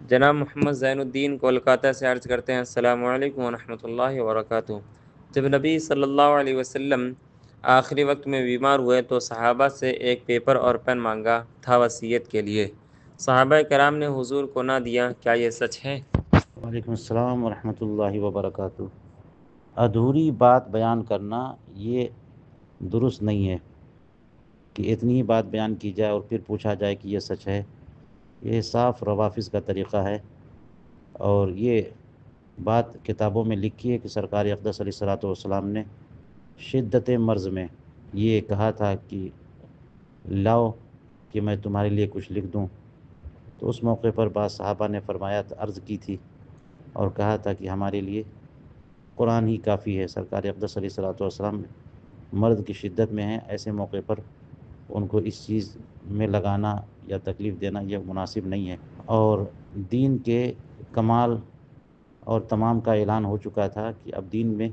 جناب محمد زین الدین کولکاتہ سے عرض کرتے ہیں السلام علیکم ورحمۃ اللہ وبرکاتہ۔ جب نبی صلی اللہ علیہ وسلم آخری وقت میں بیمار ہوئے تو صحابہ سے ایک پیپر اور پین مانگا تھا وصیت کے لیے۔ صحابہ کرام نے حضور کو نہ دیا، کیا یہ سچ ہے؟ وعلیکم السلام ورحمۃ اللہ وبرکاتہ۔ ادھوری بات بیان کرنا یہ درست نہیں ہے کہ اتنی ہی بات بیان کی جائے اور پھر پوچھا جائے کہ یہ سچ ہے۔ یہ صاف روافظ کا طریقہ ہے، اور یہ بات کتابوں میں لکھی ہے کہ سرکار اقدس علیہ الصلوۃ والسلام نے شدت مرض میں یہ کہا تھا کہ لاؤ کہ میں تمہارے لیے کچھ لکھ دوں، تو اس موقع پر بعض صحابہ نے فرمایا عرض کی تھی اور کہا تھا کہ ہمارے لیے قرآن ہی کافی ہے۔ سرکار اقدس علیہ الصلوۃ والسلام مرض کی شدت میں ہیں، ایسے موقع پر ان کو اس چیز میں لگانا یا تکلیف دینا یہ مناسب نہیں ہے۔ اور دین کے کمال اور تمام کا اعلان ہو چکا تھا کہ اب دین میں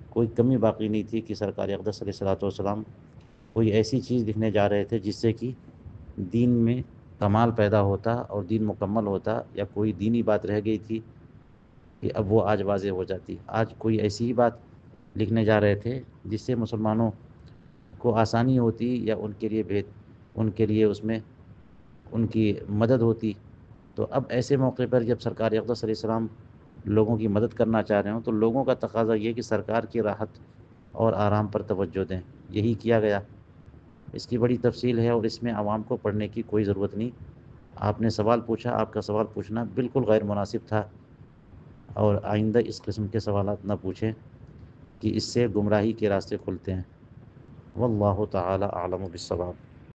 کوئی کمی باقی نہیں تھی کہ سرکار اقدس علیہ الصلوۃ والسلام کوئی ایسی چیز لکھنے جا رہے تھے جس سے کہ دین میں کمال پیدا ہوتا اور دین مکمل ہوتا، یا کوئی دینی بات رہ گئی تھی کہ اب وہ آج واضح ہو جاتی۔ آج کوئی ایسی ہی بات لکھنے جا رہے تھے جس سے مسلمانوں کو آسانی ہوتی یا ان کے لیے اس میں ان کی مدد ہوتی۔ تو اب ایسے موقع پر جب سرکار اقدس علیہ السلام لوگوں کی مدد کرنا چاہ رہے ہوں تو لوگوں کا تقاضا یہ کہ سرکار کی راحت اور آرام پر توجہ دیں، یہی کیا گیا۔ اس کی بڑی تفصیل ہے اور اس میں عوام کو پڑھنے کی کوئی ضرورت نہیں۔ آپ نے سوال پوچھا، آپ کا سوال پوچھنا بالکل غیر مناسب تھا، اور آئندہ اس قسم کے سوالات نہ پوچھیں کہ اس سے گمراہی کے راستے کھلتے ہیں۔ واللہ تعالی اعلم بالصواب۔